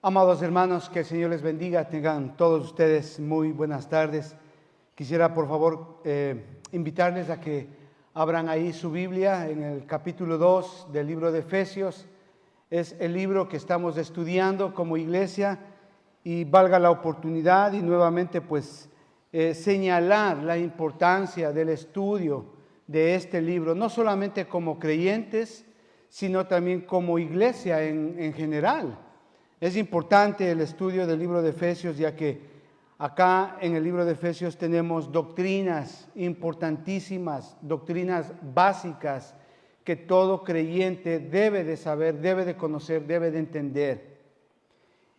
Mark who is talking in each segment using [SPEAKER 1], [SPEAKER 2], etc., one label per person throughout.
[SPEAKER 1] Amados hermanos, que el Señor les bendiga, tengan todos ustedes muy buenas tardes. Quisiera por favor invitarles a que abran ahí su Biblia en el capítulo 2 del libro de Efesios. Es el libro que estamos estudiando como iglesia y valga la oportunidad y nuevamente señalar la importancia del estudio de este libro, no solamente como creyentes, sino también como iglesia en general. Es importante el estudio del libro de Efesios, ya que acá en el libro de Efesios tenemos doctrinas importantísimas, doctrinas básicas que todo creyente debe de saber, debe de conocer, debe de entender.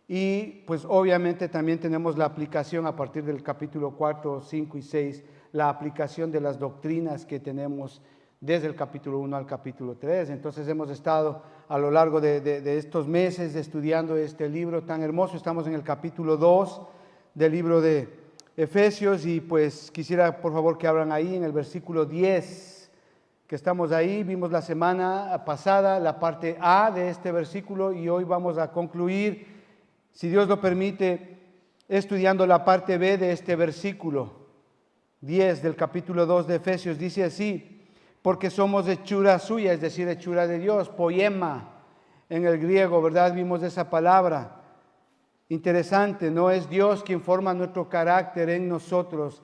[SPEAKER 1] Y pues obviamente también tenemos la aplicación a partir del capítulo 4, 5 y 6, la aplicación de las doctrinas que tenemos desde el capítulo 1 al capítulo 3. Entonces hemos estado a lo largo de estos meses estudiando este libro tan hermoso. Estamos en el capítulo 2 del libro de Efesios y pues quisiera por favor que abran ahí en el versículo 10, que estamos ahí. Vimos la semana pasada la parte A de este versículo y hoy vamos a concluir, si Dios lo permite, estudiando la parte B de este versículo 10 del capítulo 2 de Efesios. Dice así: porque somos hechura suya, es decir, hechura de Dios, poema en el griego, ¿verdad? Vimos esa palabra. Interesante, no es Dios quien forma nuestro carácter en nosotros.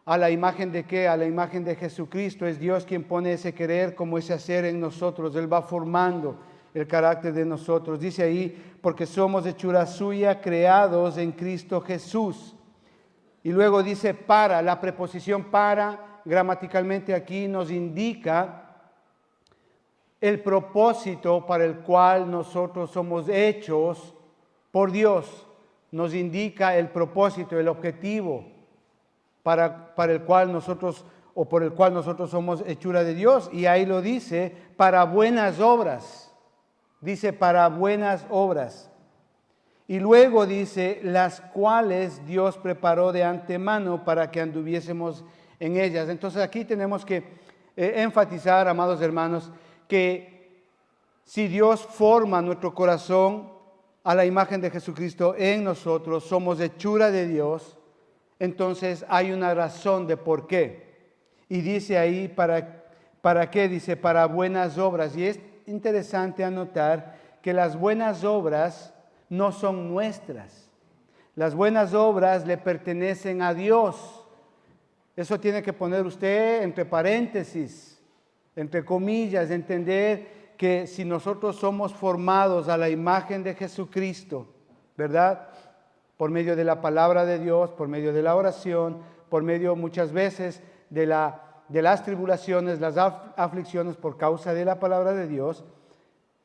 [SPEAKER 1] ¿A la imagen de qué? A la imagen de Jesucristo. Es Dios quien pone ese querer como ese hacer en nosotros. Él va formando el carácter de nosotros. Dice ahí, porque somos hechura suya, creados en Cristo Jesús. Y luego dice para, la preposición para, gramaticalmente aquí nos indica el propósito para el cual nosotros somos hechos por Dios. Nos indica el propósito, el objetivo para el cual nosotros o por el cual nosotros somos hechura de Dios. Y ahí lo dice, para buenas obras. Dice para buenas obras. Y luego dice, las cuales Dios preparó de antemano para que anduviésemos en ellas. Entonces aquí tenemos que enfatizar, amados hermanos, que si Dios forma nuestro corazón a la imagen de Jesucristo en nosotros, somos hechura de Dios, entonces hay una razón de por qué. Y dice ahí, ¿para qué? Dice, para buenas obras. Y es interesante anotar que las buenas obras no son nuestras. Las buenas obras le pertenecen a Dios. Eso tiene que poner usted entre paréntesis, entre comillas, entender que si nosotros somos formados a la imagen de Jesucristo, ¿verdad? Por medio de la palabra de Dios, por medio de la oración, por medio muchas veces de las tribulaciones, las aflicciones por causa de la palabra de Dios,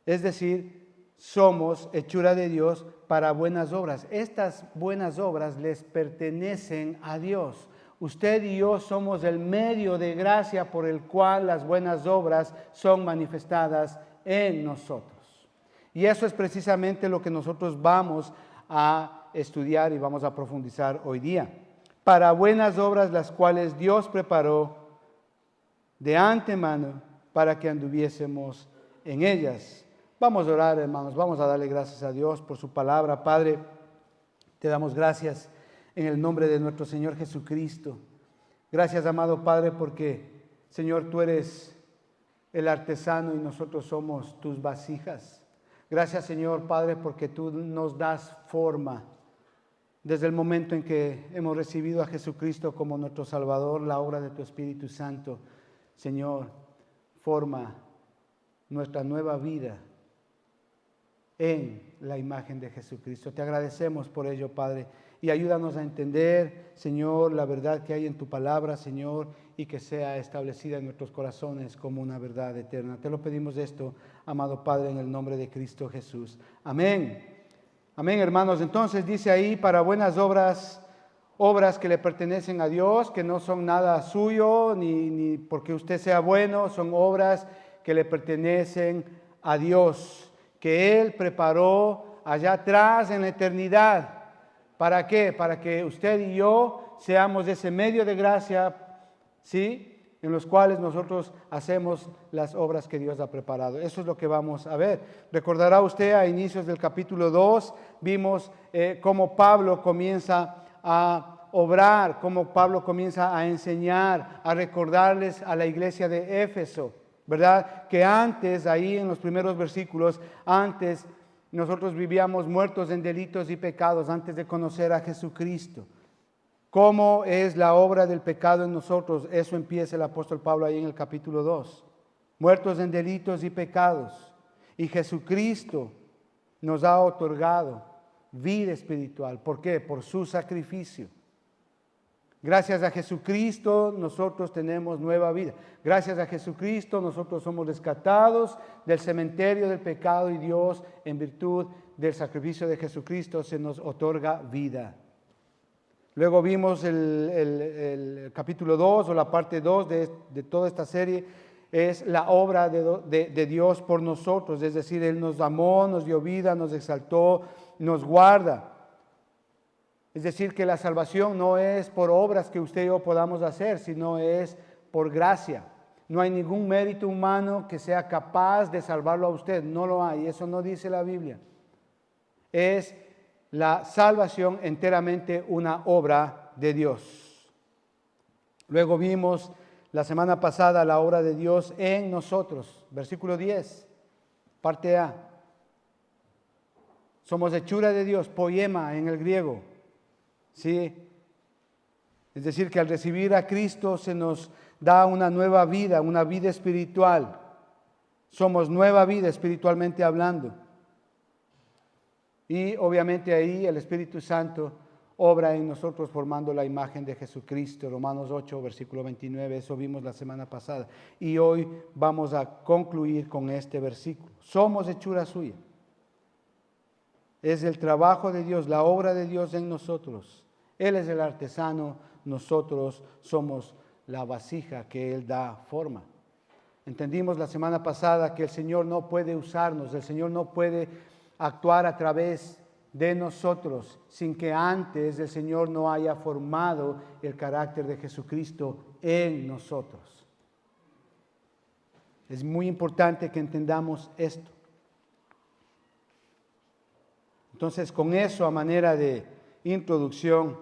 [SPEAKER 1] es decir, somos hechura de Dios para buenas obras. Estas buenas obras les pertenecen a Dios. Usted y yo somos el medio de gracia por el cual las buenas obras son manifestadas en nosotros. Y eso es precisamente lo que nosotros vamos a estudiar y vamos a profundizar hoy día. Para buenas obras las cuales Dios preparó de antemano para que anduviésemos en ellas. Vamos a orar, hermanos, vamos a darle gracias a Dios por su palabra. Padre, te damos gracias en el nombre de nuestro Señor Jesucristo. Gracias, amado Padre, porque, Señor, tú eres el artesano y nosotros somos tus vasijas. Gracias, Señor, Padre, porque tú nos das forma. Desde el momento en que hemos recibido a Jesucristo como nuestro Salvador, la obra de tu Espíritu Santo, Señor, forma nuestra nueva vida en la imagen de Jesucristo. Te agradecemos por ello, Padre, y ayúdanos a entender, Señor, la verdad que hay en tu palabra, Señor, y que sea establecida en nuestros corazones como una verdad eterna. Te lo pedimos esto, amado Padre, en el nombre de Cristo Jesús. Amén. Amén, hermanos. Entonces dice ahí, para buenas obras, obras que le pertenecen a Dios, que no son nada suyo, ni porque usted sea bueno, son obras que le pertenecen a Dios, que Él preparó allá atrás en la eternidad. ¿Para qué? Para que usted y yo seamos ese medio de gracia, ¿sí? en los cuales nosotros hacemos las obras que Dios ha preparado. Eso es lo que vamos a ver. Recordará usted a inicios del capítulo 2, vimos cómo Pablo comienza a obrar, cómo Pablo comienza a enseñar, a recordarles a la iglesia de Éfeso, ¿verdad? Que antes, ahí en los primeros versículos, antes nosotros vivíamos muertos en delitos y pecados antes de conocer a Jesucristo. ¿Cómo es la obra del pecado en nosotros? Eso empieza el apóstol Pablo ahí en el capítulo 2. Muertos en delitos y pecados. Y Jesucristo nos ha otorgado vida espiritual. ¿Por qué? Por su sacrificio. Gracias a Jesucristo nosotros tenemos nueva vida. Gracias a Jesucristo nosotros somos rescatados del cementerio del pecado y Dios, en virtud del sacrificio de Jesucristo, se nos otorga vida. Luego vimos el capítulo 2 o la parte 2 de toda esta serie, es la obra de Dios por nosotros, es decir, Él nos amó, nos dio vida, nos exaltó, nos guarda. Es decir, que la salvación no es por obras que usted y yo podamos hacer, sino es por gracia. No hay ningún mérito humano que sea capaz de salvarlo a usted, no lo hay, eso no dice la Biblia. Es la salvación enteramente una obra de Dios. Luego vimos la semana pasada la obra de Dios en nosotros. Versículo 10, parte A. Somos hechura de Dios, poema en el griego. ¿Sí? Es decir, que al recibir a Cristo se nos da una nueva vida, una vida espiritual. Somos nueva vida espiritualmente hablando. Y obviamente ahí el Espíritu Santo obra en nosotros formando la imagen de Jesucristo. Romanos 8, versículo 29, eso vimos la semana pasada. Y hoy vamos a concluir con este versículo. Somos hechura suya. Es el trabajo de Dios, la obra de Dios en nosotros. Él es el artesano, nosotros somos la vasija que Él da forma. Entendimos la semana pasada que el Señor no puede usarnos, el Señor no puede actuar a través de nosotros sin que antes el Señor no haya formado el carácter de Jesucristo en nosotros. Es muy importante que entendamos esto. Entonces, con eso a manera de introducción,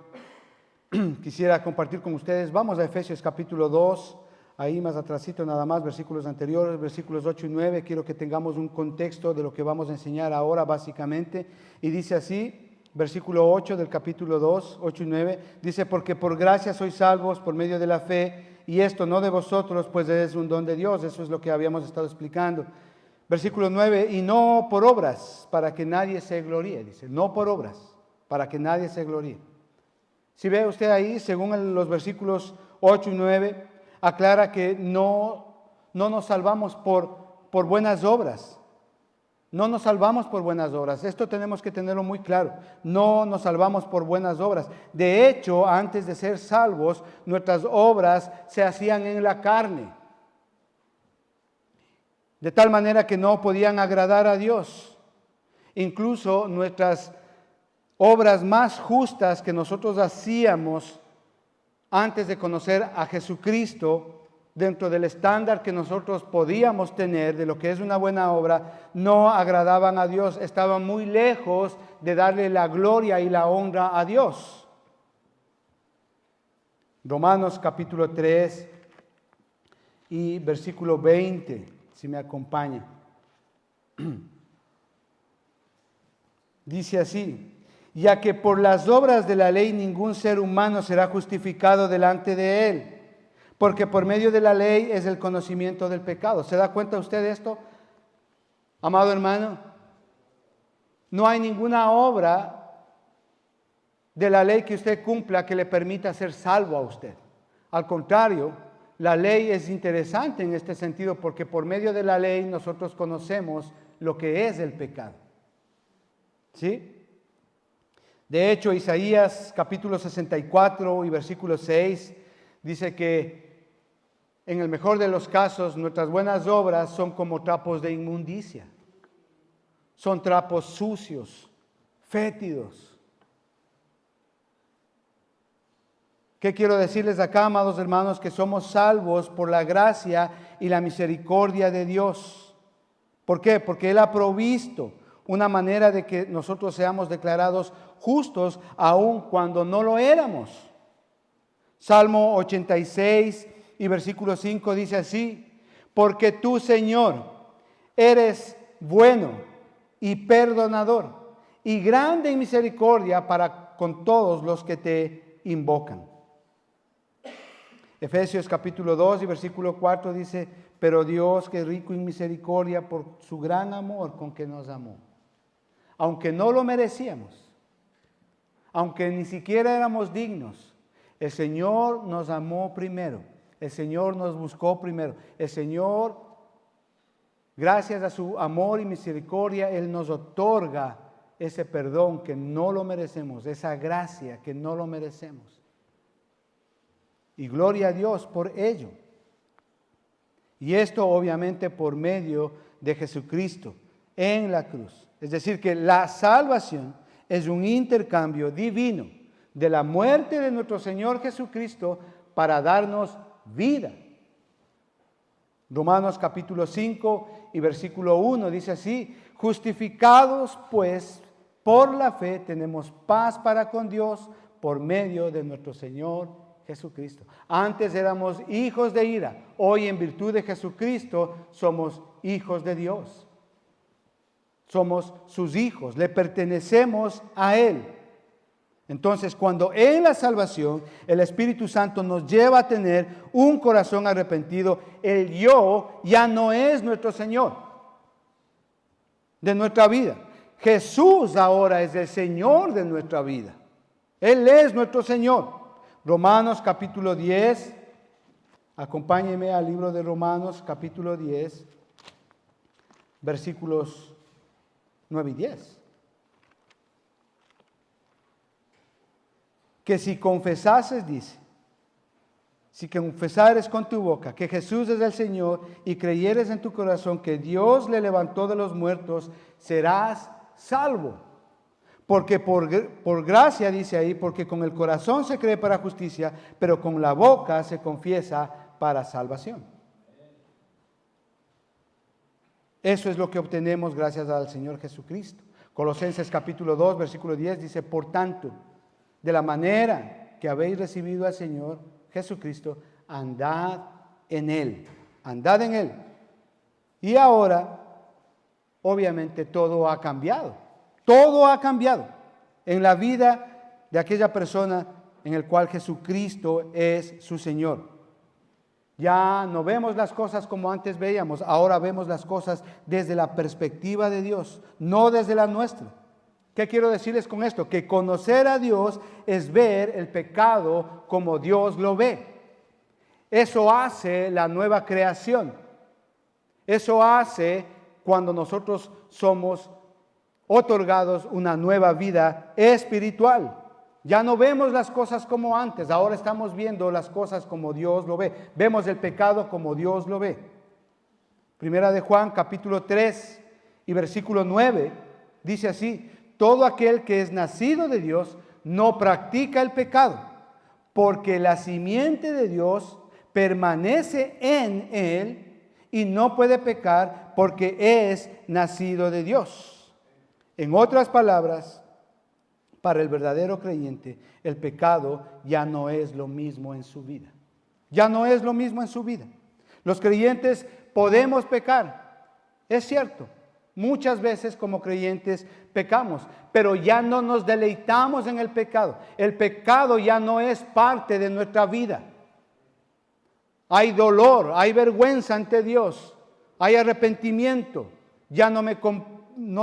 [SPEAKER 1] quisiera compartir con ustedes, vamos a Efesios capítulo 2, ahí más atrásito nada más, versículos anteriores, versículos 8 y 9, quiero que tengamos un contexto de lo que vamos a enseñar ahora básicamente, y dice así, versículo 8 del capítulo 2, 8 y 9, dice, porque por gracia sois salvos por medio de la fe, y esto no de vosotros, pues es un don de Dios, eso es lo que habíamos estado explicando. Versículo 9, y no por obras, para que nadie se gloríe, dice, no por obras, para que nadie se gloríe. Si ve usted ahí, según los versículos 8 y 9, aclara que no nos salvamos por buenas obras. No nos salvamos por buenas obras. Esto tenemos que tenerlo muy claro. No nos salvamos por buenas obras. De hecho, antes de ser salvos, nuestras obras se hacían en la carne. De tal manera que no podían agradar a Dios. Incluso nuestras obras más justas que nosotros hacíamos antes de conocer a Jesucristo, dentro del estándar que nosotros podíamos tener de lo que es una buena obra, no agradaban a Dios, estaban muy lejos de darle la gloria y la honra a Dios. Romanos capítulo 3 y versículo 20, si me acompaña. Dice así, ya que por las obras de la ley ningún ser humano será justificado delante de él, porque por medio de la ley es el conocimiento del pecado. ¿Se da cuenta usted de esto, amado hermano? No hay ninguna obra de la ley que usted cumpla que le permita ser salvo a usted. Al contrario, la ley es interesante en este sentido porque por medio de la ley nosotros conocemos lo que es el pecado. ¿Sí? De hecho, Isaías capítulo 64 y versículo 6 dice que en el mejor de los casos nuestras buenas obras son como trapos de inmundicia. Son trapos sucios, fétidos. ¿Qué quiero decirles acá, amados hermanos? Que somos salvos por la gracia y la misericordia de Dios. ¿Por qué? Porque Él ha provisto una manera de que nosotros seamos declarados justos aun cuando no lo éramos. Salmo 86 y versículo 5 dice así: porque tú, Señor, eres bueno y perdonador y grande en misericordia para con todos los que te invocan. Efesios capítulo 2 y versículo 4 dice: pero Dios, que es rico en misericordia por su gran amor con que nos amó, aunque no lo merecíamos, aunque ni siquiera éramos dignos, el Señor nos amó primero, el Señor nos buscó primero, el Señor, gracias a su amor y misericordia, Él nos otorga ese perdón que no lo merecemos, esa gracia que no lo merecemos. Y gloria a Dios por ello. Y esto obviamente por medio de Jesucristo en la cruz. Es decir, que la salvación es un intercambio divino de la muerte de nuestro Señor Jesucristo para darnos vida. Romanos capítulo 5 y versículo 1 dice así: justificados pues por la fe tenemos paz para con Dios por medio de nuestro Señor Jesucristo. Antes éramos hijos de ira, hoy en virtud de Jesucristo somos hijos de Dios. Somos sus hijos, le pertenecemos a Él. Entonces, cuando en la salvación el Espíritu Santo nos lleva a tener un corazón arrepentido, el yo ya no es nuestro Señor de nuestra vida. Jesús ahora es el Señor de nuestra vida. Él es nuestro Señor. Romanos capítulo 10, acompáñenme al libro de Romanos capítulo 10, versículos 9 y 10. Que si confesases, dice, si confesares con tu boca que Jesús es el Señor y creyeres en tu corazón que Dios le levantó de los muertos, serás salvo. Porque por gracia, dice ahí, porque con el corazón se cree para justicia, pero con la boca se confiesa para salvación. Eso es lo que obtenemos gracias al Señor Jesucristo. Colosenses capítulo 2, versículo 10 dice: por tanto, de la manera que habéis recibido al Señor Jesucristo, andad en Él. Andad en Él. Y ahora, obviamente, todo ha cambiado. Todo ha cambiado en la vida de aquella persona en el cual Jesucristo es su Señor. Ya no vemos las cosas como antes veíamos, ahora vemos las cosas desde la perspectiva de Dios, no desde la nuestra. ¿Qué quiero decirles con esto? Que conocer a Dios es ver el pecado como Dios lo ve. Eso hace la nueva creación. Eso hace cuando nosotros somos otorgados una nueva vida espiritual. Ya no vemos las cosas como antes, ahora estamos viendo las cosas como Dios lo ve. Vemos el pecado como Dios lo ve. Primera de Juan, capítulo 3 y versículo 9, dice así: todo aquel que es nacido de Dios no practica el pecado, porque la simiente de Dios permanece en él y no puede pecar porque es nacido de Dios. En otras palabras, para el verdadero creyente, el pecado ya no es lo mismo en su vida. Ya no es lo mismo en su vida. Los creyentes podemos pecar, es cierto. Muchas veces como creyentes pecamos, pero ya no nos deleitamos en el pecado. El pecado ya no es parte de nuestra vida. Hay dolor, hay vergüenza ante Dios, hay arrepentimiento. Ya no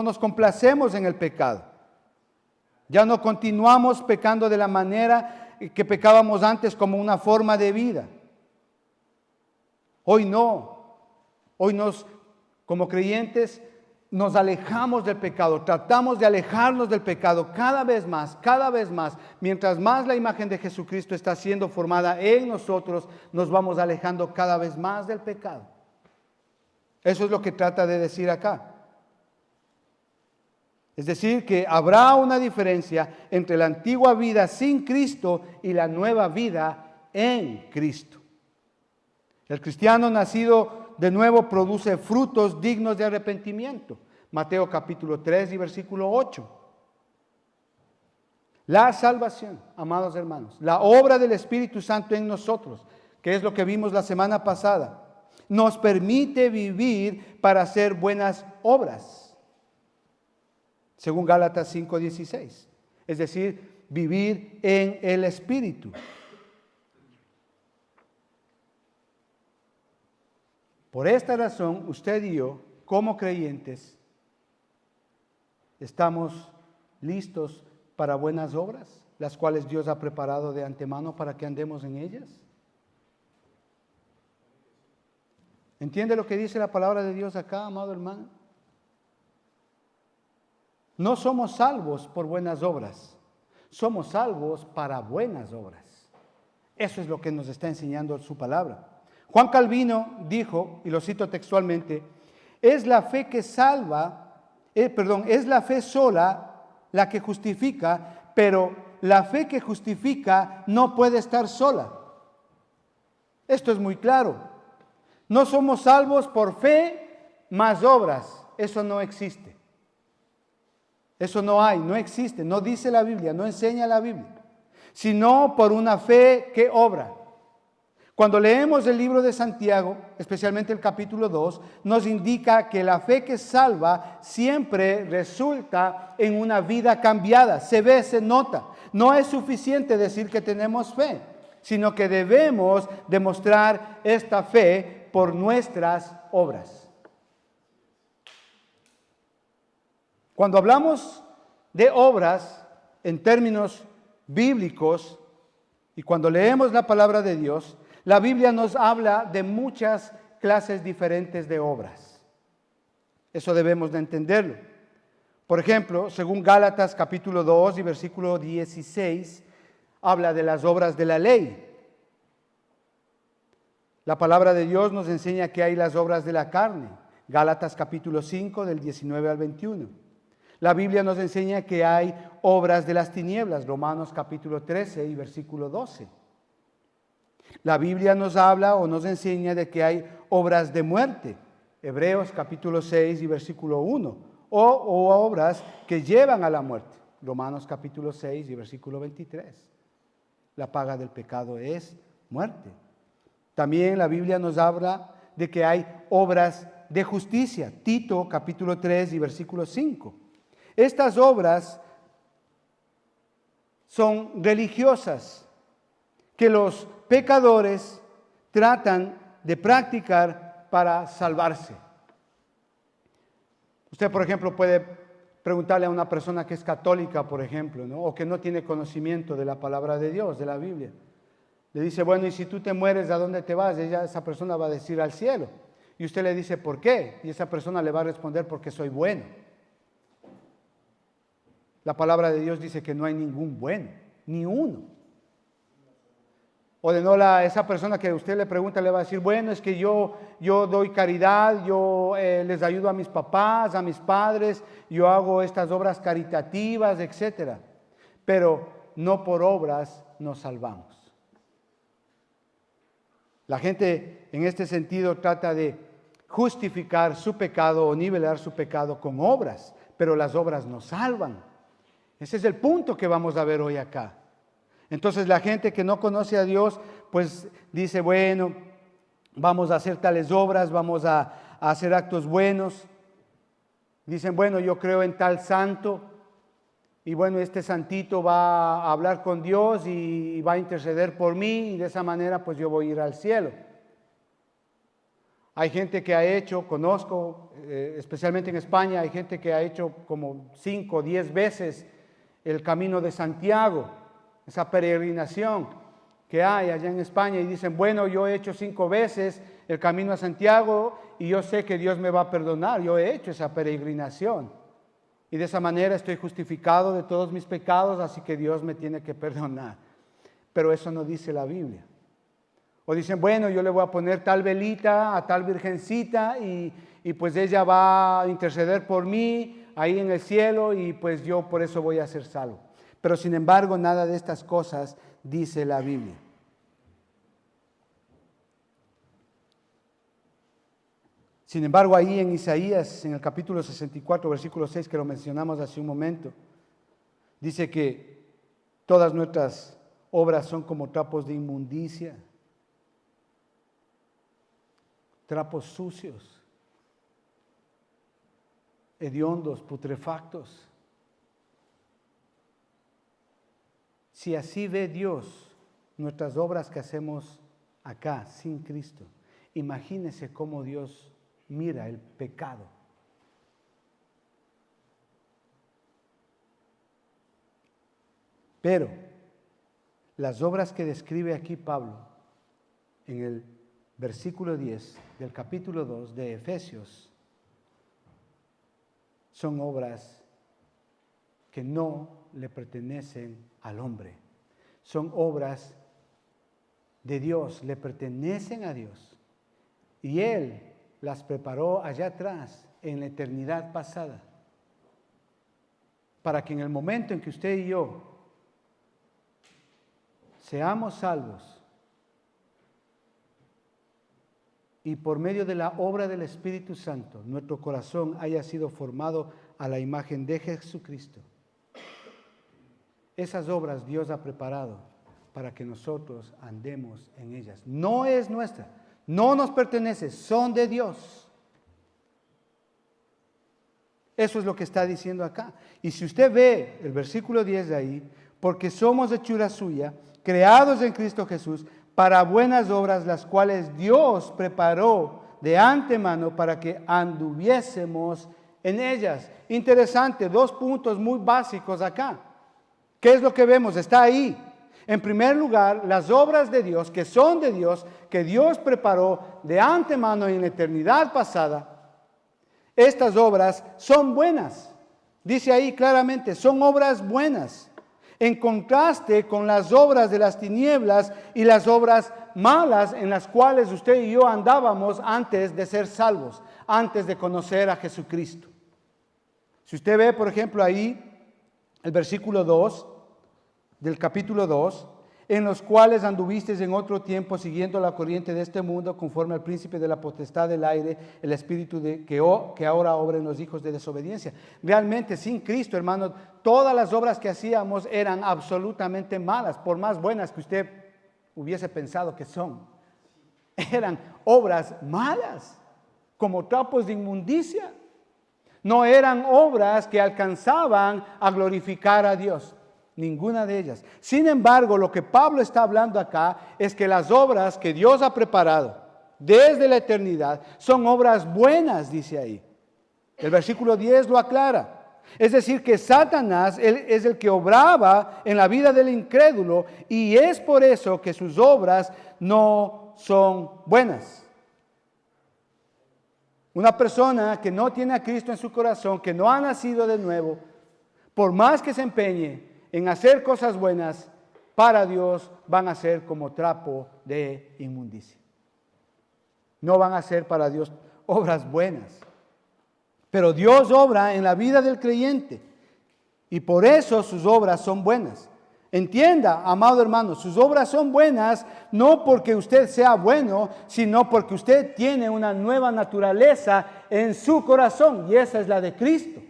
[SPEAKER 1] nos complacemos en el pecado. Ya no continuamos pecando de la manera que pecábamos antes como una forma de vida. Hoy no. Hoy como creyentes nos alejamos del pecado, tratamos de alejarnos del pecado cada vez más, mientras más la imagen de Jesucristo está siendo formada en nosotros, nos vamos alejando cada vez más del pecado. Eso es lo que trata de decir acá. Es decir, que habrá una diferencia entre la antigua vida sin Cristo y la nueva vida en Cristo. El cristiano nacido de nuevo produce frutos dignos de arrepentimiento. Mateo capítulo 3 y versículo 8. La salvación, amados hermanos, la obra del Espíritu Santo en nosotros, que es lo que vimos la semana pasada, nos permite vivir para hacer buenas obras, según Gálatas 5:16. Es decir, vivir en el Espíritu. Por esta razón, usted y yo, como creyentes, estamos listos para buenas obras, las cuales Dios ha preparado de antemano para que andemos en ellas. ¿Entiende lo que dice la palabra de Dios acá, amado hermano? No somos salvos por buenas obras, somos salvos para buenas obras. Eso es lo que nos está enseñando su palabra. Juan Calvino dijo, y lo cito textualmente, es la fe que salva, es la fe sola la que justifica, pero la fe que justifica no puede estar sola. Esto es muy claro. No somos salvos por fe más obras. Eso no existe. Eso no hay, no existe, no dice la Biblia, no enseña la Biblia, sino por una fe que obra. Cuando leemos el libro de Santiago, especialmente el capítulo 2, nos indica que la fe que salva siempre resulta en una vida cambiada. Se ve, se nota. No es suficiente decir que tenemos fe, sino que debemos demostrar esta fe por nuestras obras. Cuando hablamos de obras en términos bíblicos y cuando leemos la palabra de Dios, la Biblia nos habla de muchas clases diferentes de obras. Eso debemos de entenderlo. Por ejemplo, según Gálatas capítulo 2 y versículo 16, habla de las obras de la ley. La palabra de Dios nos enseña que hay las obras de la carne. Gálatas capítulo 5 del 19 al 21. La Biblia nos enseña que hay obras de las tinieblas. Romanos capítulo 13 y versículo 12. La Biblia nos habla o nos enseña de que hay obras de muerte. Hebreos capítulo 6 y versículo 1. O obras que llevan a la muerte. Romanos capítulo 6 y versículo 23. La paga del pecado es muerte. También la Biblia nos habla de que hay obras de justicia. Tito capítulo 3 y versículo 5. Estas obras son religiosas que los pecadores tratan de practicar para salvarse. Usted, por ejemplo, puede preguntarle a una persona que es católica, por ejemplo, ¿no? O que no tiene conocimiento de la palabra de Dios, de la Biblia. Le dice, bueno, y si tú te mueres, ¿a dónde te vas? Esa persona va a decir al cielo. Y usted le dice, ¿por qué? Y esa persona le va a responder, porque soy bueno. La palabra de Dios dice que no hay ningún bueno, ni uno. O de no, esa persona que usted le pregunta le va a decir, bueno, es que yo doy caridad, yo les ayudo a mis papás, a mis padres, yo hago estas obras caritativas, etc. Pero no por obras nos salvamos. La gente en este sentido trata de justificar su pecado o nivelar su pecado con obras, pero las obras nos salvan. Ese es el punto que vamos a ver hoy acá. Entonces la gente que no conoce a Dios, pues dice, bueno, vamos a hacer tales obras, vamos a hacer actos buenos. Dicen, bueno, yo creo en tal santo, y bueno, este santito va a hablar con Dios y va a interceder por mí, y de esa manera pues yo voy a ir al cielo. Hay gente que ha hecho, conozco, especialmente en España, hay gente que ha hecho como 5 o 10 veces el camino de Santiago, esa peregrinación que hay allá en España, y dicen, bueno, yo he hecho 5 veces el camino a Santiago y yo sé que Dios me va a perdonar, yo he hecho esa peregrinación y de esa manera estoy justificado de todos mis pecados, así que Dios me tiene que perdonar. Pero eso no dice la Biblia. O dicen, bueno, yo le voy a poner tal velita a tal virgencita y pues ella va a interceder por mí, ahí en el cielo y pues yo por eso voy a ser salvo. Pero sin embargo, nada de estas cosas dice la Biblia. Sin embargo, ahí en Isaías, en el capítulo 64, versículo 6, que lo mencionamos hace un momento, dice que todas nuestras obras son como trapos de inmundicia, trapos sucios, hediondos, putrefactos. Si así ve Dios nuestras obras que hacemos acá sin Cristo, imagínese cómo Dios mira el pecado. Pero las obras que describe aquí Pablo en el versículo 10 del capítulo 2 de Efesios son obras que no le pertenecen al hombre. Son obras de Dios, le pertenecen a Dios. Y Él las preparó allá atrás, en la eternidad pasada, para que en el momento en que usted y yo seamos salvos y por medio de la obra del Espíritu Santo, nuestro corazón haya sido formado a la imagen de Jesucristo. Esas obras Dios ha preparado para que nosotros andemos en ellas. No es nuestra, no nos pertenece, son de Dios. Eso es lo que está diciendo acá. Y si usted ve el versículo 10 de ahí, porque somos hechura suya, creados en Cristo Jesús, para buenas obras, las cuales Dios preparó de antemano para que anduviésemos en ellas. Interesante, 2 puntos muy básicos acá. ¿Qué es lo que vemos? Está ahí. En primer lugar, las obras de Dios, que son de Dios, que Dios preparó de antemano en la eternidad pasada, estas obras son buenas. Dice ahí claramente, son obras buenas. En contraste con las obras de las tinieblas y las obras malas en las cuales usted y yo andábamos antes de ser salvos, antes de conocer a Jesucristo. Si usted ve, por ejemplo, ahí el versículo 2 del capítulo 2, en los cuales anduvisteis en otro tiempo siguiendo la corriente de este mundo, conforme al príncipe de la potestad del aire, el espíritu que ahora obra en los hijos de desobediencia. Realmente, sin Cristo, hermanos, todas las obras que hacíamos eran absolutamente malas, por más buenas que usted hubiese pensado que son. Eran obras malas, como trapos de inmundicia. No eran obras que alcanzaban a glorificar a Dios. Ninguna de ellas. Sin embargo, lo que Pablo está hablando acá es que las obras que Dios ha preparado desde la eternidad son obras buenas, dice ahí. El versículo 10 lo aclara. Es decir, que Satanás es el que obraba en la vida del incrédulo y es por eso que sus obras no son buenas. Una persona que no tiene a Cristo en su corazón, que no ha nacido de nuevo, por más que se empeñe en hacer cosas buenas, para Dios van a ser como trapo de inmundicia. No van a ser para Dios obras buenas. Pero Dios obra en la vida del creyente y por eso sus obras son buenas. Entienda, amado hermano, sus obras son buenas no porque usted sea bueno, sino porque usted tiene una nueva naturaleza en su corazón y esa es la de Cristo.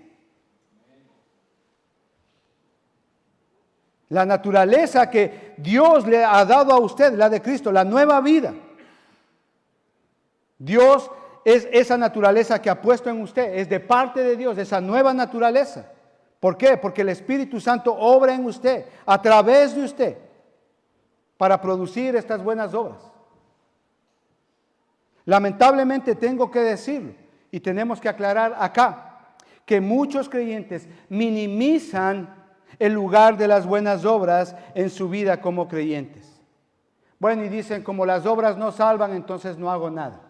[SPEAKER 1] La naturaleza que Dios le ha dado a usted, la de Cristo, la nueva vida. Dios es esa naturaleza que ha puesto en usted, es de parte de Dios, esa nueva naturaleza. ¿Por qué? Porque el Espíritu Santo obra en usted, a través de usted, para producir estas buenas obras. Lamentablemente tengo que decirlo, y tenemos que aclarar acá, que muchos creyentes minimizan el lugar de las buenas obras en su vida como creyentes. Bueno, y dicen, como las obras no salvan, entonces no hago nada.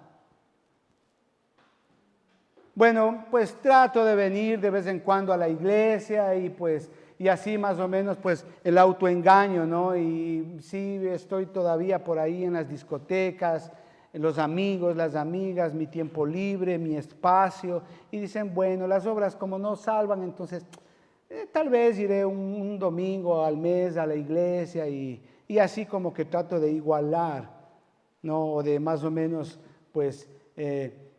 [SPEAKER 1] Bueno, pues trato de venir de vez en cuando a la iglesia y así más o menos pues el autoengaño, ¿no? Y sí estoy todavía por ahí en las discotecas, los amigos, las amigas, mi tiempo libre, mi espacio, y dicen, bueno, las obras como no salvan, entonces tal vez iré un domingo al mes a la iglesia y así como que trato de igualar, ¿no? O de más o menos, pues,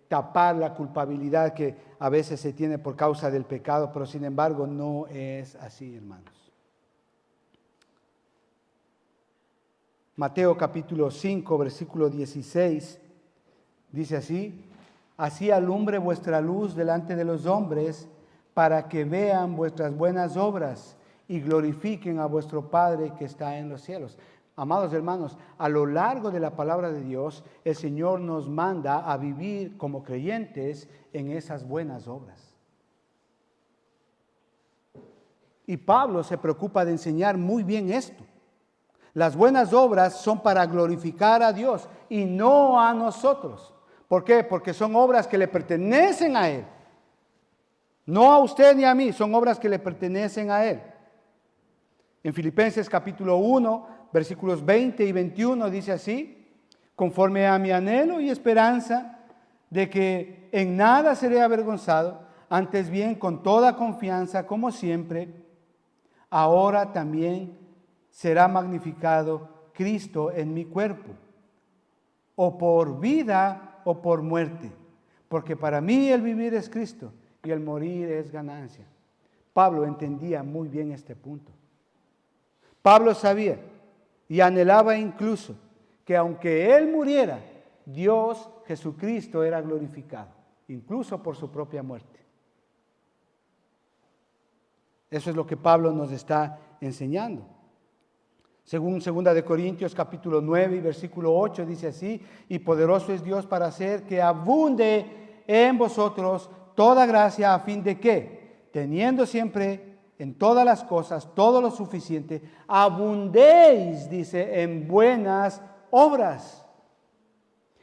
[SPEAKER 1] tapar la culpabilidad que a veces se tiene por causa del pecado, pero sin embargo no es así, hermanos. Mateo capítulo 5, versículo 16, dice así: así alumbre vuestra luz delante de los hombres, para que vean vuestras buenas obras y glorifiquen a vuestro Padre que está en los cielos. Amados hermanos, a lo largo de la palabra de Dios, el Señor nos manda a vivir como creyentes en esas buenas obras. Y Pablo se preocupa de enseñar muy bien esto. Las buenas obras son para glorificar a Dios y no a nosotros. ¿Por qué? Porque son obras que le pertenecen a Él. No a usted ni a mí, son obras que le pertenecen a Él. En Filipenses capítulo 1, versículos 20 y 21 dice así: conforme a mi anhelo y esperanza de que en nada seré avergonzado, antes bien con toda confianza, como siempre, ahora también será magnificado Cristo en mi cuerpo, o por vida o por muerte, porque para mí el vivir es Cristo y el morir es ganancia. Pablo entendía muy bien este punto. Pablo sabía y anhelaba incluso que aunque él muriera, Dios, Jesucristo, era glorificado, incluso por su propia muerte. Eso es lo que Pablo nos está enseñando. Según 2 Corintios capítulo 9 y versículo 8 dice así: y poderoso es Dios para hacer que abunde en vosotros toda gracia, a fin de que, teniendo siempre en todas las cosas todo lo suficiente, abundéis, dice, en buenas obras.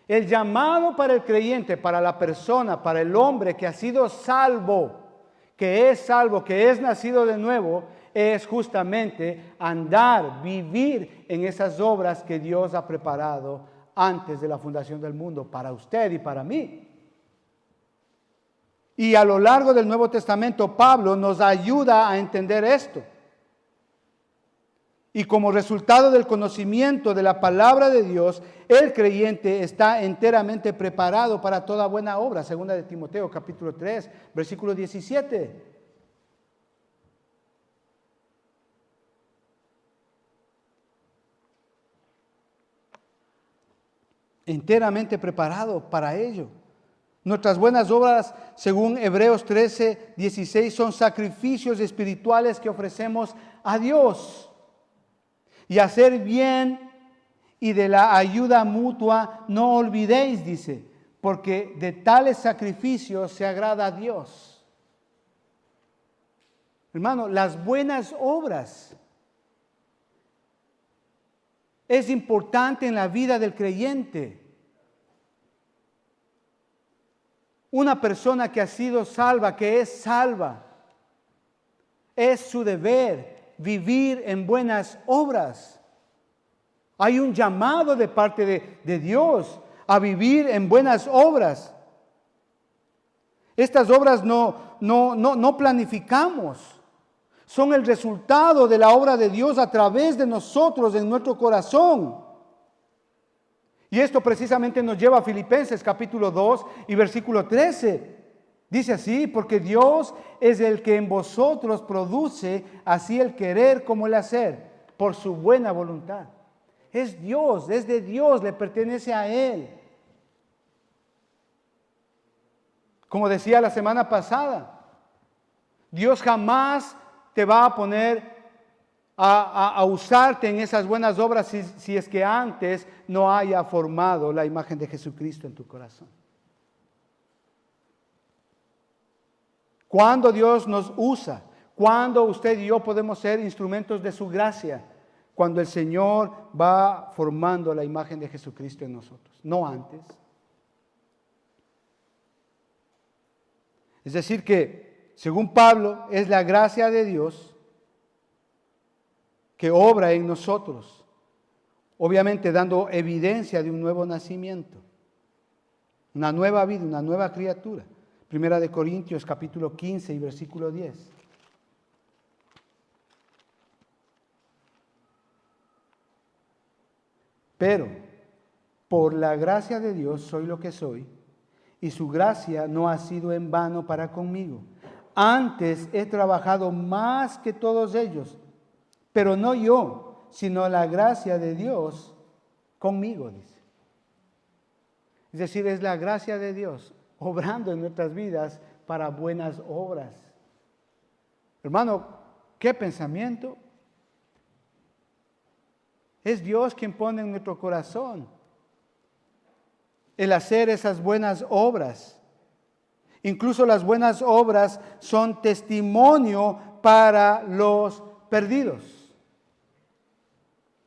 [SPEAKER 1] El llamado para el creyente, para la persona, para el hombre que ha sido salvo, que es nacido de nuevo, es justamente andar, vivir en esas obras que Dios ha preparado antes de la fundación del mundo para usted y para mí. Y a lo largo del Nuevo Testamento, Pablo nos ayuda a entender esto. Y como resultado del conocimiento de la palabra de Dios, el creyente está enteramente preparado para toda buena obra. Segunda de Timoteo, capítulo 3, versículo 17. Enteramente preparado para ello. Nuestras buenas obras, según Hebreos 13, 16, son sacrificios espirituales que ofrecemos a Dios. Y hacer bien y de la ayuda mutua no olvidéis, dice, porque de tales sacrificios se agrada a Dios. Hermano, las buenas obras es importante en la vida del creyente. Una persona que ha sido salva, que es salva, es su deber vivir en buenas obras. Hay un llamado de parte de Dios a vivir en buenas obras. Estas obras no planificamos. Son el resultado de la obra de Dios a través de nosotros en nuestro corazón. Y esto precisamente nos lleva a Filipenses capítulo 2 y versículo 13. Dice así: porque Dios es el que en vosotros produce así el querer como el hacer, por su buena voluntad. Es Dios, es de Dios, le pertenece a Él. Como decía la semana pasada, Dios jamás te va a poner a usarte en esas buenas obras si es que antes no haya formado la imagen de Jesucristo en tu corazón. Cuando Dios nos usa, cuando usted y yo podemos ser instrumentos de su gracia, cuando el Señor va formando la imagen de Jesucristo en nosotros, no antes. Es decir que, según Pablo, es la gracia de Dios que obra en nosotros, obviamente dando evidencia de un nuevo nacimiento. una nueva vida, una nueva criatura. Primera de Corintios capítulo 15 y versículo 10. Pero por la gracia de Dios soy lo que soy, y su gracia no ha sido en vano para conmigo. Antes he trabajado más que todos ellos, pero no yo, sino la gracia de Dios conmigo, dice. Es decir, es la gracia de Dios obrando en nuestras vidas para buenas obras. Hermano, ¿qué pensamiento? Es Dios quien pone en nuestro corazón el hacer esas buenas obras. Incluso las buenas obras son testimonio para los perdidos.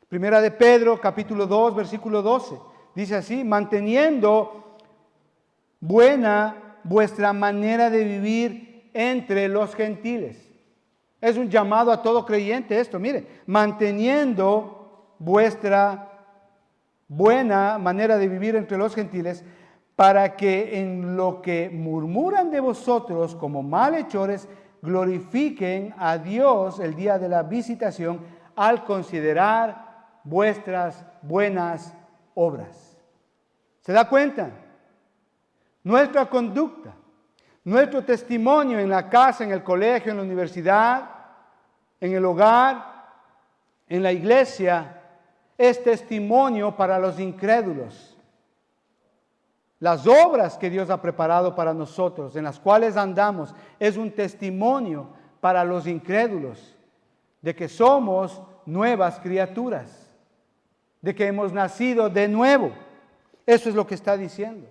[SPEAKER 1] Primera de Pedro, capítulo 2, versículo 12. Dice así: manteniendo buena vuestra manera de vivir entre los gentiles. Es un llamado a todo creyente esto, mire, manteniendo vuestra buena manera de vivir entre los gentiles, para que en lo que murmuran de vosotros como malhechores, glorifiquen a Dios el día de la visitación al considerar vuestras buenas obras. ¿Se da cuenta? Nuestra conducta, nuestro testimonio en la casa, en el colegio, en la universidad, en el hogar, en la iglesia, es testimonio para los incrédulos. Las obras que Dios ha preparado para nosotros, en las cuales andamos, es un testimonio para los incrédulos de que somos nuevas criaturas, de que hemos nacido de nuevo. Eso es lo que está diciendo.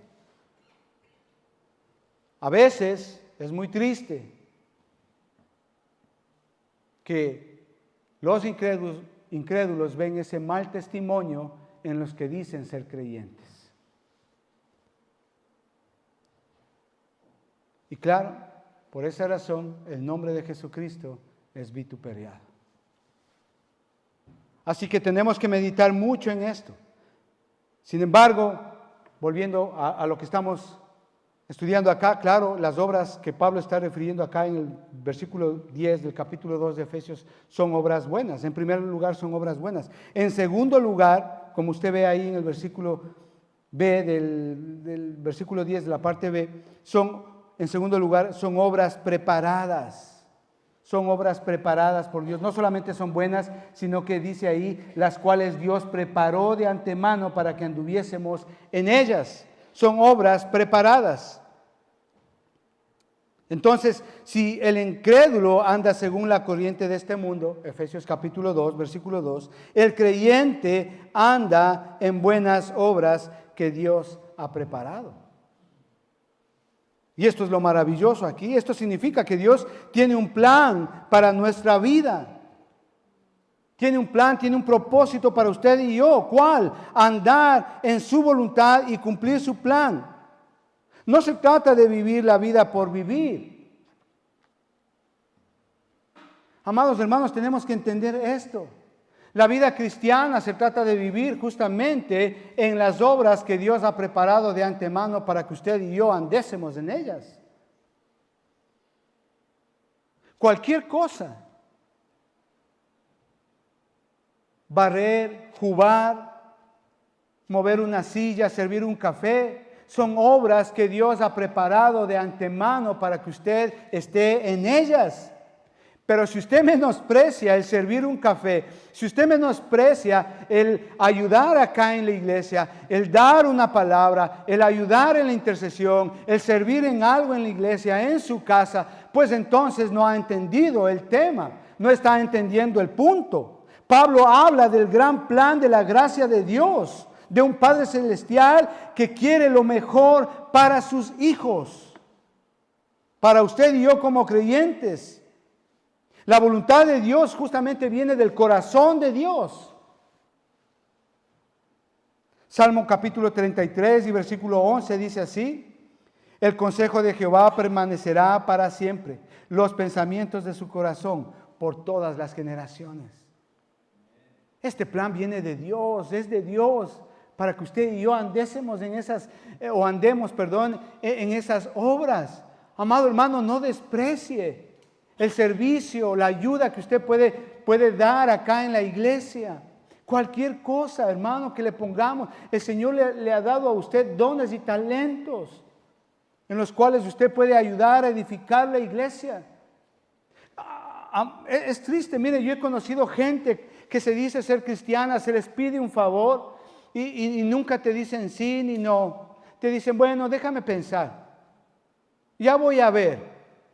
[SPEAKER 1] A veces es muy triste que los incrédulos ven ese mal testimonio en los que dicen ser creyentes. Y claro, por esa razón el nombre de Jesucristo es vituperiado. Así que tenemos que meditar mucho en esto. Sin embargo, volviendo a lo que estamos estudiando acá, claro, las obras que Pablo está refiriendo acá en el versículo 10 del capítulo 2 de Efesios son obras buenas. En primer lugar, son obras buenas. En segundo lugar, como usted ve ahí en el versículo B del versículo 10 de la parte B, en segundo lugar, son obras preparadas. Son obras preparadas por Dios. No solamente son buenas, sino que dice ahí, las cuales Dios preparó de antemano para que anduviésemos en ellas. Son obras preparadas. Entonces, si el incrédulo anda según la corriente de este mundo, Efesios capítulo 2, versículo 2, el creyente anda en buenas obras que Dios ha preparado. Y esto es lo maravilloso aquí. Esto significa que Dios tiene un plan para nuestra vida. Tiene un plan, tiene un propósito para usted y yo. ¿Cuál? Andar en su voluntad y cumplir su plan. No se trata de vivir la vida por vivir. Amados hermanos, tenemos que entender esto. La vida cristiana se trata de vivir justamente en las obras que Dios ha preparado de antemano para que usted y yo andésemos en ellas. Cualquier cosa. Barrer, jugar, mover una silla, servir un café, son obras que Dios ha preparado de antemano para que usted esté en ellas. Pero si usted menosprecia el servir un café, si usted menosprecia el ayudar acá en la iglesia, el dar una palabra, el ayudar en la intercesión, el servir en algo en la iglesia, en su casa, pues entonces no ha entendido el tema, no está entendiendo el punto. Pablo habla del gran plan de la gracia de Dios, de un Padre Celestial que quiere lo mejor para sus hijos, para usted y yo como creyentes. La voluntad de Dios justamente viene del corazón de Dios. Salmo capítulo 33 y versículo 11 dice así: el consejo de Jehová permanecerá para siempre, los pensamientos de su corazón por todas las generaciones. Este plan viene de Dios, es de Dios para que usted y yo andemos en esas obras. Amado hermano, no desprecie el servicio, la ayuda que usted puede dar acá en la iglesia. Cualquier cosa, hermano, que le pongamos. El Señor le ha dado a usted dones y talentos en los cuales usted puede ayudar a edificar la iglesia. Es triste, mire, yo he conocido gente que se dice ser cristiana, se les pide un favor y nunca te dicen sí ni no. Te dicen, bueno, déjame pensar. Ya voy a ver.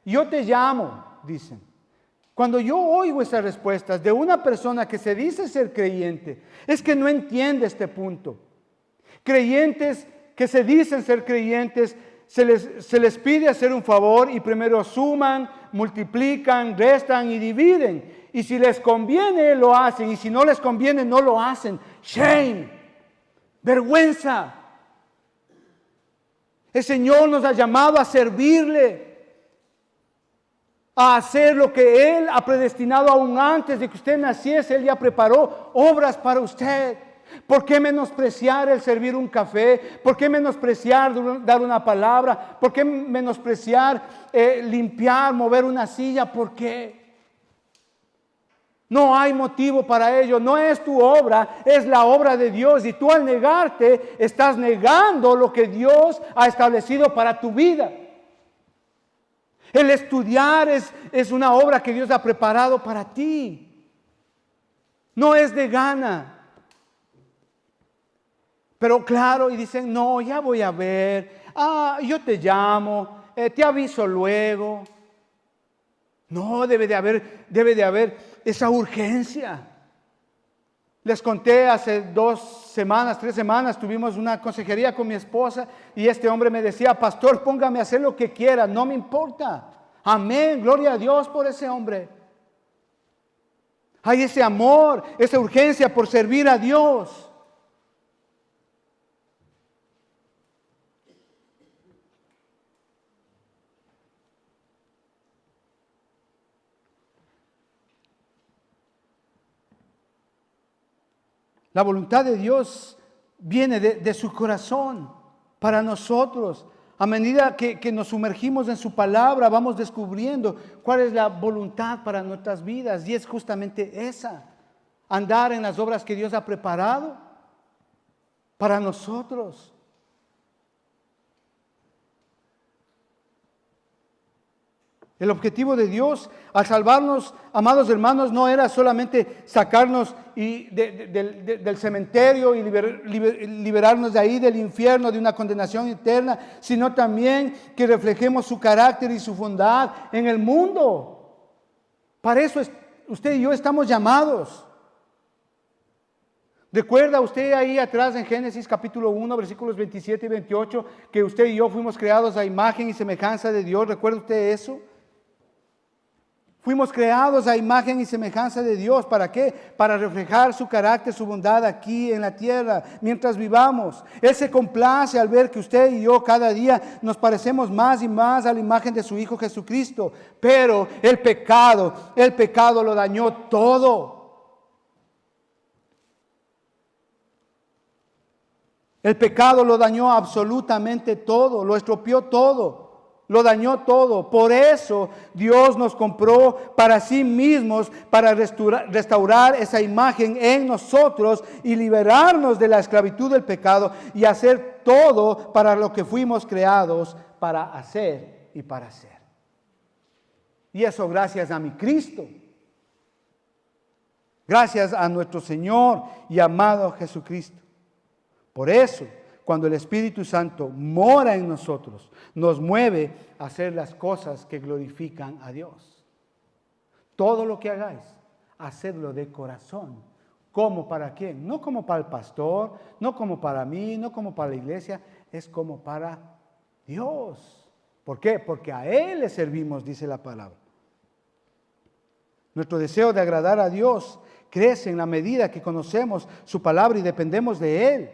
[SPEAKER 1] Yo te llamo, dicen. Cuando yo oigo esas respuestas de una persona que se dice ser creyente, es que no entiende este punto. Creyentes que se dicen ser creyentes, se les pide hacer un favor y primero suman, multiplican, restan y dividen. Y si les conviene, lo hacen. Y si no les conviene, no lo hacen. Shame, vergüenza. El Señor nos ha llamado a servirle, a hacer lo que Él ha predestinado aún antes de que usted naciese. Él ya preparó obras para usted. ¿Por qué menospreciar el servir un café? ¿Por qué menospreciar dar una palabra? ¿Por qué menospreciar limpiar, mover una silla? ¿Por qué? No hay motivo para ello. No es tu obra, es la obra de Dios. Y tú al negarte, estás negando lo que Dios ha establecido para tu vida. El estudiar es una obra que Dios ha preparado para ti. No es de gana. Pero claro, y dicen, no, ya voy a ver. Yo te llamo, te aviso luego. No, debe de haber esa urgencia. Les conté hace 3 semanas, tuvimos una consejería con mi esposa y este hombre me decía, pastor, póngame a hacer lo que quiera, no me importa. Amén, gloria a Dios por ese hombre. Hay ese amor, esa urgencia por servir a Dios. La voluntad de Dios viene de su corazón para nosotros. A medida que nos sumergimos en su palabra, vamos descubriendo cuál es la voluntad para nuestras vidas. Y es justamente esa, andar en las obras que Dios ha preparado para nosotros. El objetivo de Dios al salvarnos, amados hermanos, no era solamente sacarnos del cementerio y liberarnos de ahí, del infierno, de una condenación eterna, sino también que reflejemos su carácter y su bondad en el mundo. Para eso usted y yo estamos llamados. ¿Recuerda usted ahí atrás en Génesis capítulo 1, versículos 27 y 28, que usted y yo fuimos creados a imagen y semejanza de Dios? ¿Recuerda usted eso? Fuimos creados a imagen y semejanza de Dios. ¿Para qué? Para reflejar su carácter, su bondad aquí en la tierra, mientras vivamos. Él se complace al ver que usted y yo cada día nos parecemos más y más a la imagen de su Hijo Jesucristo. Pero el pecado lo dañó todo. El pecado lo dañó absolutamente todo, lo estropeó todo. Lo dañó todo. Por eso Dios nos compró para sí mismos, para restaurar esa imagen en nosotros y liberarnos de la esclavitud del pecado y hacer todo para lo que fuimos creados para hacer y para hacer. Y eso gracias a mi Cristo. Gracias a nuestro Señor y amado Jesucristo. Por eso, cuando el Espíritu Santo mora en nosotros, nos mueve a hacer las cosas que glorifican a Dios. Todo lo que hagáis, hacedlo de corazón. ¿Cómo para quién? No como para el pastor, no como para mí, no como para la iglesia, es como para Dios. ¿Por qué? Porque a Él le servimos, dice la palabra. Nuestro deseo de agradar a Dios crece en la medida que conocemos su palabra y dependemos de Él.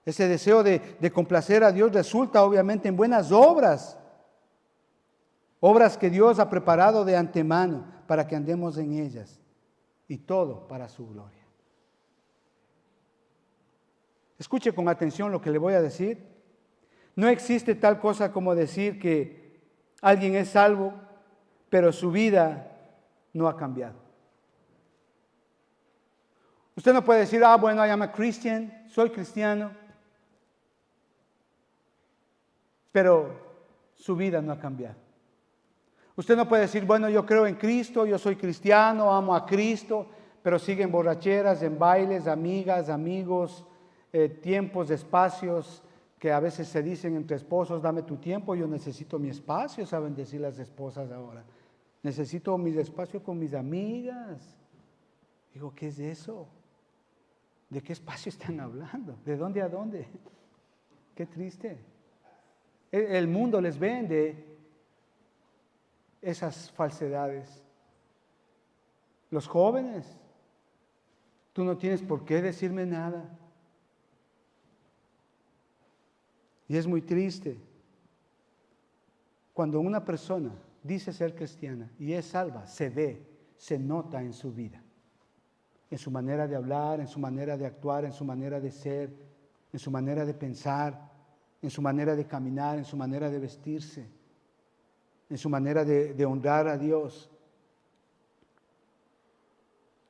[SPEAKER 1] Ese deseo de complacer a Dios resulta obviamente en buenas obras. Obras que Dios ha preparado de antemano para que andemos en ellas. Y todo para su gloria. Escuche con atención lo que le voy a decir. No existe tal cosa como decir que alguien es salvo, pero su vida no ha cambiado. Usted no puede decir, bueno, I am a Christian, soy cristiano, pero su vida no ha cambiado. Usted no puede decir, bueno, yo creo en Cristo, yo soy cristiano, amo a Cristo, pero sigue en borracheras, en bailes, amigas, amigos, tiempos, espacios que a veces se dicen entre esposos, dame tu tiempo, yo necesito mi espacio, saben decir las esposas ahora. Necesito mi espacio con mis amigas. Digo, ¿qué es eso? ¿De qué espacio están hablando? ¿De dónde a dónde? Qué triste. El mundo les vende esas falsedades. Los jóvenes, tú no tienes por qué decirme nada. Y es muy triste cuando una persona dice ser cristiana y es salva, se ve, se nota en su vida, en su manera de hablar, en su manera de actuar, en su manera de ser, en su manera de pensar, en su manera de caminar, en su manera de vestirse, en su manera de honrar a Dios.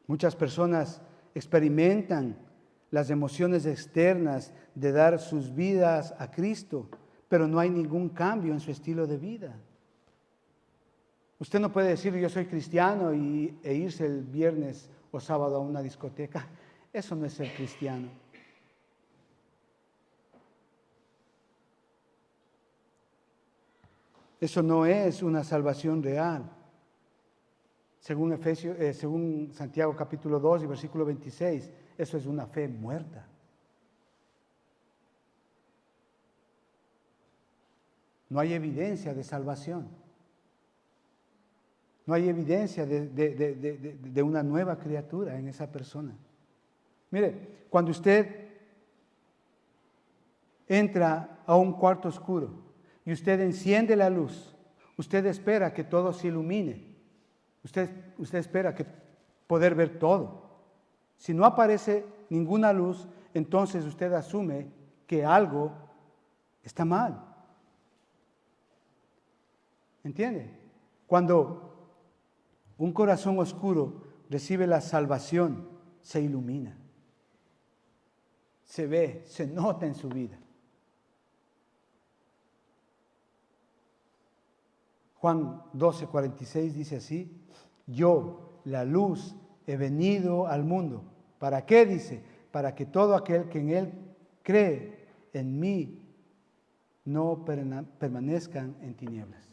[SPEAKER 1] Muchas personas experimentan las emociones externas de dar sus vidas a Cristo, pero no hay ningún cambio en su estilo de vida. Usted no puede decir yo soy cristiano e irse el viernes o sábado a una discoteca. Eso no es ser cristiano. Eso no es una salvación real. Según Santiago capítulo 2 y versículo 26, eso es una fe muerta. No hay evidencia de salvación. No hay evidencia de una nueva criatura en esa persona. Mire, cuando usted entra a un cuarto oscuro y usted enciende la luz, usted espera que todo se ilumine. Usted espera poder ver todo. Si no aparece ninguna luz, entonces usted asume que algo está mal. ¿Entiende? Cuando un corazón oscuro recibe la salvación, se ilumina. Se ve, se nota en su vida. Juan 12:46 dice así: yo, la luz, he venido al mundo. ¿Para qué? Dice, para que todo aquel que en él cree en mí no permanezcan en tinieblas.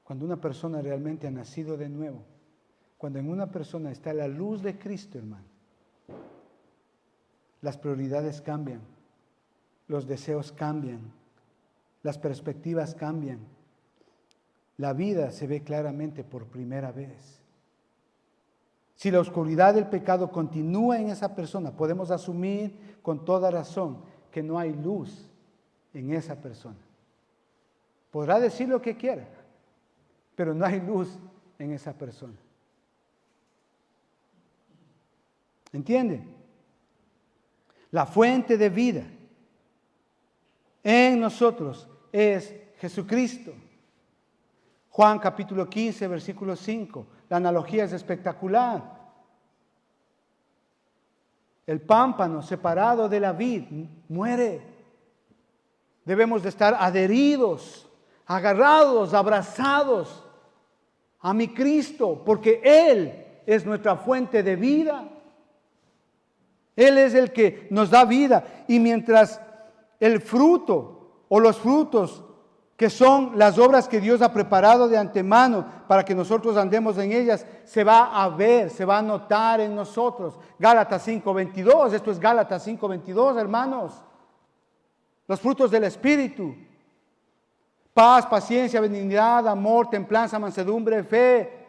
[SPEAKER 1] Cuando una persona realmente ha nacido de nuevo, cuando en una persona está la luz de Cristo, hermano, las prioridades cambian, los deseos cambian, las perspectivas cambian. La vida se ve claramente por primera vez. Si la oscuridad del pecado continúa en esa persona, podemos asumir con toda razón que no hay luz en esa persona. Podrá decir lo que quiera, pero no hay luz en esa persona. ¿Entiende? La fuente de vida en nosotros es Jesucristo. Juan capítulo 15, versículo 5. La analogía es espectacular. El pámpano separado de la vid muere. Debemos de estar adheridos, agarrados, abrazados a mi Cristo, porque Él es nuestra fuente de vida. Él es el que nos da vida. Y mientras el fruto o los frutos que son las obras que Dios ha preparado de antemano para que nosotros andemos en ellas, se va a ver, se va a notar en nosotros. Gálatas 5:22, esto es Gálatas 5:22, hermanos. Los frutos del Espíritu: paz, paciencia, benignidad, amor, templanza, mansedumbre, fe,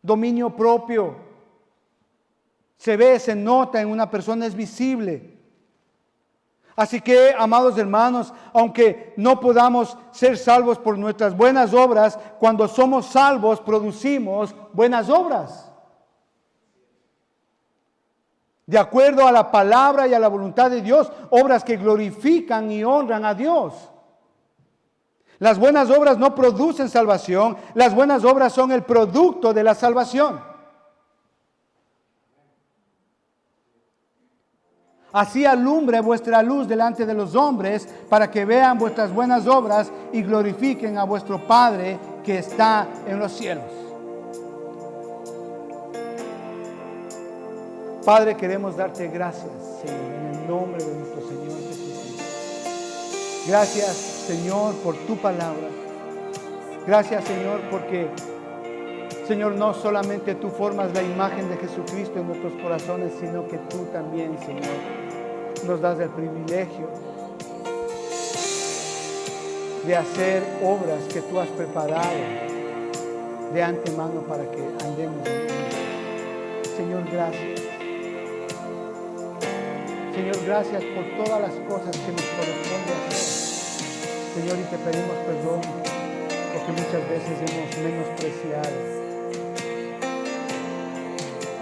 [SPEAKER 1] dominio propio. Se ve, se nota en una persona, es visible. Así que, amados hermanos, aunque no podamos ser salvos por nuestras buenas obras, cuando somos salvos producimos buenas obras. De acuerdo a la palabra y a la voluntad de Dios, obras que glorifican y honran a Dios. Las buenas obras no producen salvación, las buenas obras son el producto de la salvación. Así alumbre vuestra luz delante de los hombres, para que vean vuestras buenas obras y glorifiquen a vuestro Padre que está en los cielos. Padre, queremos darte gracias, Señor, en el nombre de nuestro Señor Jesucristo. Gracias, Señor, por tu palabra. Gracias, Señor, porque, Señor, no solamente tú formas la imagen de Jesucristo en nuestros corazones, sino que tú también, Señor, nos das el privilegio de hacer obras que tú has preparado de antemano para que andemos en ellas. Señor, gracias. Señor, gracias por todas las cosas que nos corresponde hacer. Señor, y te pedimos perdón porque muchas veces hemos menospreciado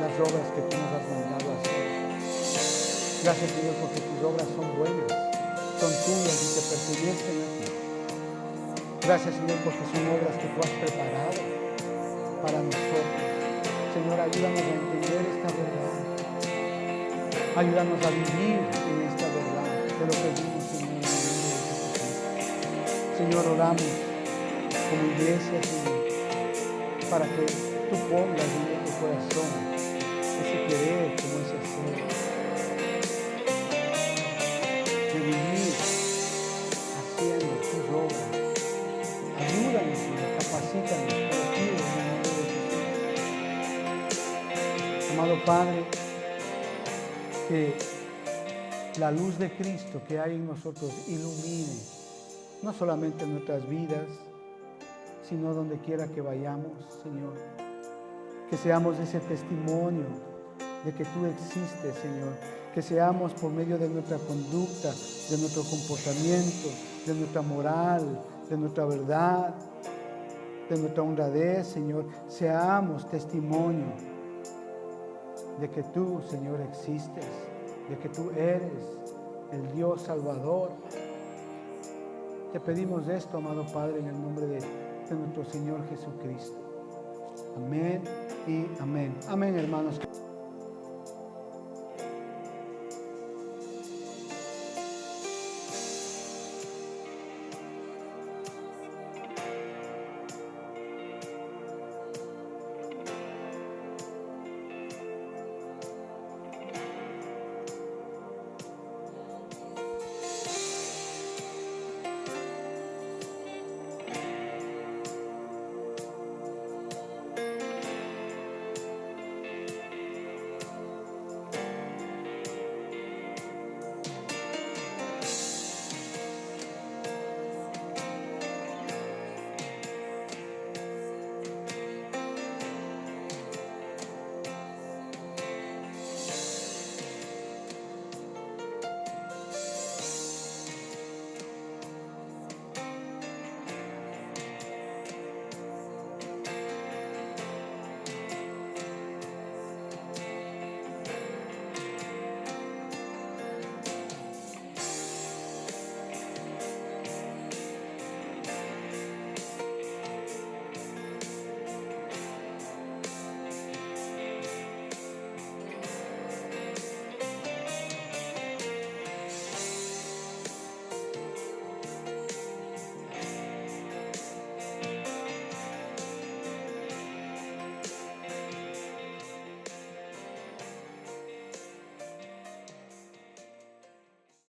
[SPEAKER 1] las obras que tú nos has mandado a hacer. Gracias, Señor, porque tus obras son buenas, son tuyas y te pertenecen a ti. Gracias, Señor, porque son obras que tú has preparado para nosotros. Señor, ayúdanos a entender esta verdad. Ayúdanos a vivir en esta verdad. Te lo pedimos, Señor, en el nombre de Jesucristo. Señor, oramos como iglesia, Señor, para que tú pongas en nuestro corazón ese querer como ese hacer. De vivir haciendo tus obras. Ayúdanos, Señor, capacítanos, te lo pido en el nombre de Jesús. Amado Padre, que la luz de Cristo que hay en nosotros ilumine no solamente nuestras vidas, sino donde quiera que vayamos, Señor. Que seamos ese testimonio de que tú existes, Señor. Que seamos por medio de nuestra conducta, de nuestro comportamiento, de nuestra moral, de nuestra verdad, de nuestra honradez, Señor. Seamos testimonio de que tú, Señor, existes, de que tú eres el Dios Salvador. Te pedimos esto, amado Padre, en el nombre de nuestro Señor Jesucristo. Amén y amén. Amén, hermanos.